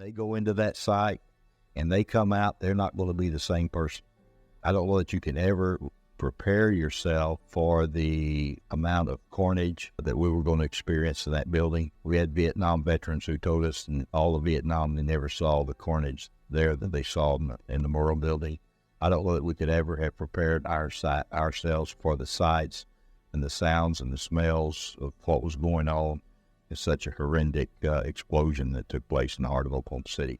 they go into that site and they come out, they're not going to be the same person. I don't know that you can ever prepare yourself for the amount of carnage that we were going to experience in that building. We had Vietnam veterans who told us in all of Vietnam they never saw the carnage there that they saw in the Murrah Building. I don't know that we could ever have prepared ourselves for the sights and the sounds and the smells of what was going on in such a horrific explosion that took place in the heart of Oklahoma City.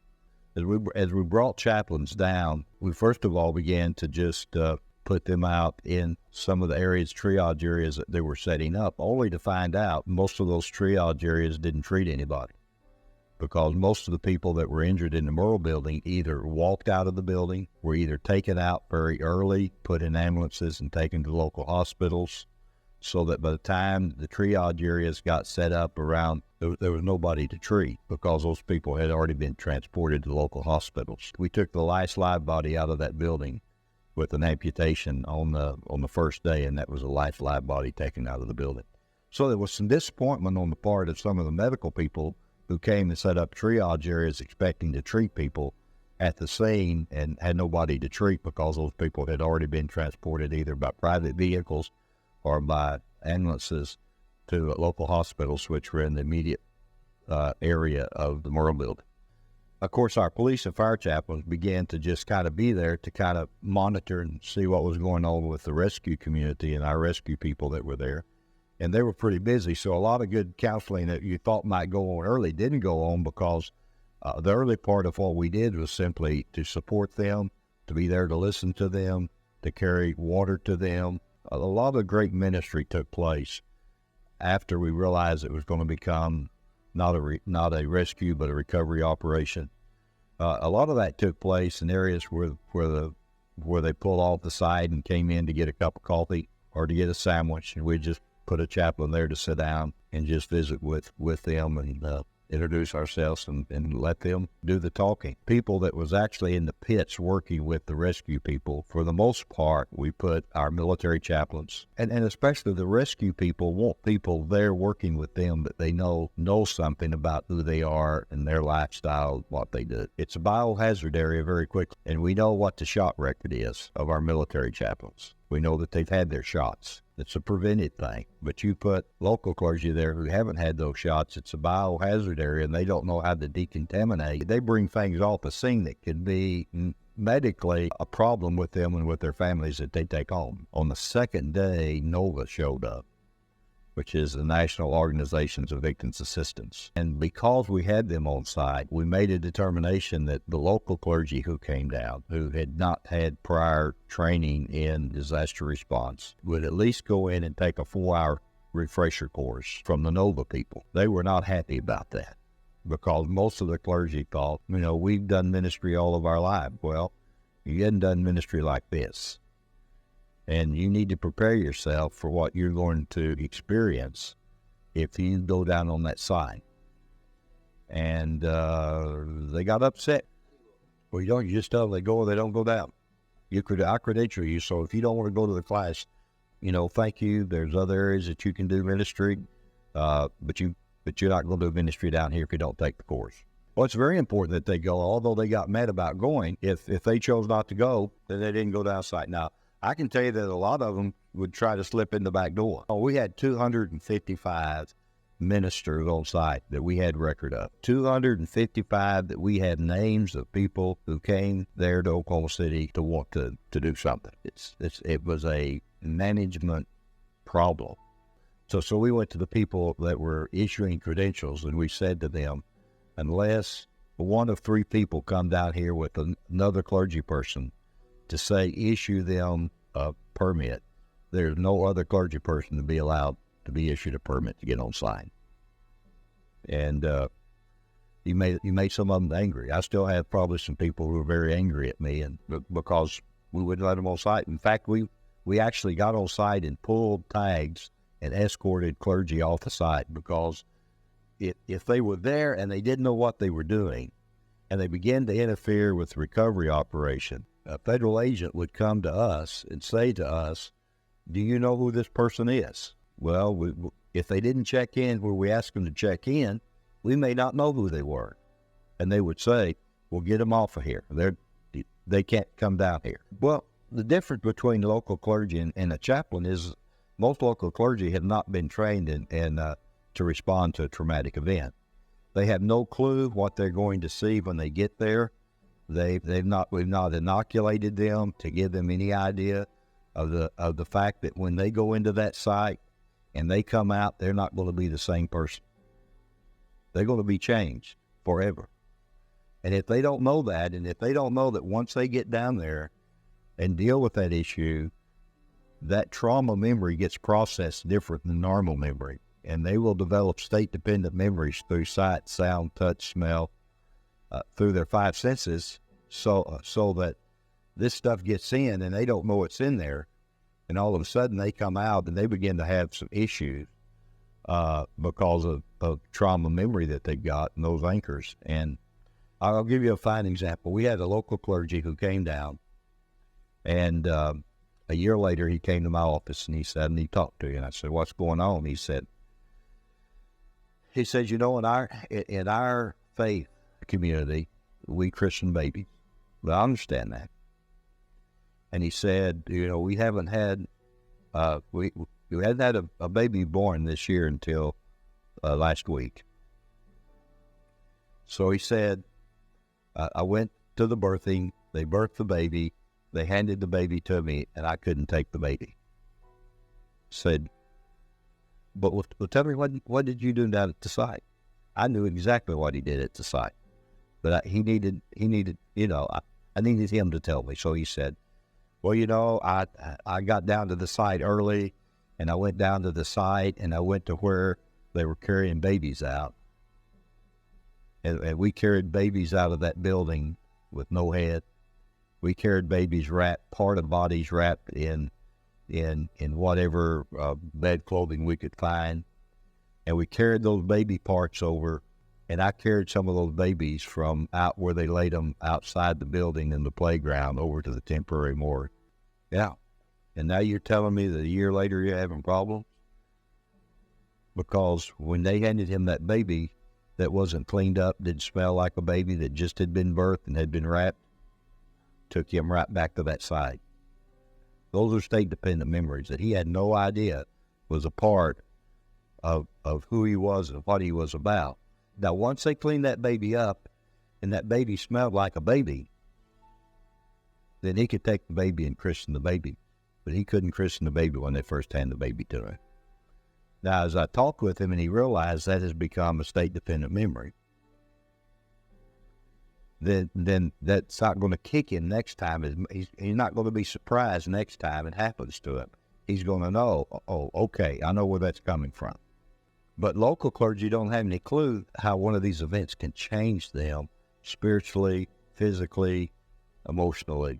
As we brought chaplains down, we first of all began to just put them out in some of the areas, triage areas that they were setting up, only to find out most of those triage areas didn't treat anybody, because most of the people that were injured in the Murrah Building either walked out of the building, were either taken out very early, put in ambulances and taken to local hospitals, so that by the time the triage areas got set up around, there was nobody to treat because those people had already been transported to local hospitals. We took the last live body out of that building with an amputation on the first day, and that was the last live body taken out of the building. So there was some disappointment on the part of some of the medical people who came and set up triage areas expecting to treat people at the scene and had nobody to treat because those people had already been transported either by private vehicles or by ambulances to local hospitals, which were in the immediate area of the Murrah Building. Of course, our police and fire chaplains began to just kind of be there to kind of monitor and see what was going on with the rescue community and our rescue people that were there. And they were pretty busy, so a lot of good counseling that you thought might go on early didn't go on because the early part of what we did was simply to support them, to be there to listen to them, to carry water to them. A lot of great ministry took place after we realized it was going to become not a rescue but a recovery operation. A lot of that took place in areas where they pulled off the side and came in to get a cup of coffee or to get a sandwich, and we just put a chaplain there to sit down and just visit with them and introduce ourselves and let them do the talking. People that was actually in the pits working with the rescue people, for the most part, we put our military chaplains, and especially the rescue people want people there working with them that they know something about who they are and their lifestyle, what they do. It's a biohazard area very quickly, and we know what the shot record is of our military chaplains. We know that they've had their shots. It's a prevented thing. But you put local clergy there who haven't had those shots, it's a biohazard area, and they don't know how to decontaminate. They bring things off the scene that could be medically a problem with them and with their families that they take home. On the second day, NOVA showed up, which is the National Organizations of Victims Assistance. And because we had them on site, we made a determination that the local clergy who came down, who had not had prior training in disaster response, would at least go in and take a 4-hour refresher course from the NOVA people. They were not happy about that because most of the clergy thought, we've done ministry all of our life. Well, you hadn't done ministry like this. And you need to prepare yourself for what you're going to experience if you go down on that side. And they got upset. Well, you just tell them they go or they don't go down. I credential you, so if you don't want to go to the class, thank you. There's other areas that you can do ministry, but you're not going to do ministry down here if you don't take the course. Well, it's very important that they go, although they got mad about going. If they chose not to go, then they didn't go down site. Now, I can tell you that a lot of them would try to slip in the back door. We had 255 ministers on site that we had record of. 255 that we had names of people who came there to Oklahoma City to want to do something. It was a management problem. So we went to the people that were issuing credentials and we said to them, unless one of 3 people come down here with another clergy person to say issue them a permit, there's no other clergy person to be allowed to be issued a permit to get on site. And you made some of them angry. I still have probably some people who are very angry at me, and because we wouldn't let them on site. In fact, we actually got on site and pulled tags and escorted clergy off the site because if they were there and they didn't know what they were doing and they began to interfere with the recovery operation, a federal agent would come to us and say to us, do you know who this person is? Well, if they didn't check in where we asked them to check in, we may not know who they were. And they would say, well, get them off of here. They can't come down here. Well, the difference between local clergy and a chaplain is most local clergy have not been trained to respond to a traumatic event. They have no clue what they're going to see when they get there. We've not inoculated them to give them any idea of the fact that when they go into that site and they come out, they're not going to be the same person. They're going to be changed forever. And if they don't know that, and if they don't know that once they get down there and deal with that issue, that trauma memory gets processed different than normal memory. And they will develop state-dependent memories through sight, sound, touch, smell, through their five senses, so that this stuff gets in and they don't know it's in there. And all of a sudden they come out and they begin to have some issues because of trauma memory that they've got and those anchors. And I'll give you a fine example. We had a local clergy who came down, and a year later he came to my office and he talked to me, and I said, what's going on? He said, you know, in our faith community, we christen babies. Well, I understand that. And he said, you know, we haven't had a baby born this year until last week. So he said, I went to the birthing, they birthed the baby, they handed the baby to me, and I couldn't take the baby. Said, but well, tell me, what did you do down at the site? I knew exactly what he did at the site, but he needed, you know, I needed him to tell me. So he said, well, you know, I got down to the site early, and I went down to the site, and I went to where they were carrying babies out. And we carried babies out of that building with no head. We carried babies wrapped, part of bodies wrapped in whatever bed clothing we could find. And we carried those baby parts over, and I carried some of those babies from out where they laid them outside the building in the playground over to the temporary morgue. Yeah. And now you're telling me that a year later you're having problems? Because when they handed him that baby that wasn't cleaned up, didn't smell like a baby, that just had been birthed and had been wrapped, took him right back to that site. Those are state-dependent memories that he had no idea was a part of who he was and what he was about. Now, once they cleaned that baby up and that baby smelled like a baby, then he could take the baby and christen the baby. But he couldn't christen the baby when they first handed the baby to him. Now, as I talked with him and he realized that has become a state-dependent memory, then that's not going to kick in next time. He's not going to be surprised next time it happens to him. He's going to know, oh, okay, I know where that's coming from. But local clergy don't have any clue how one of these events can change them spiritually, physically, emotionally.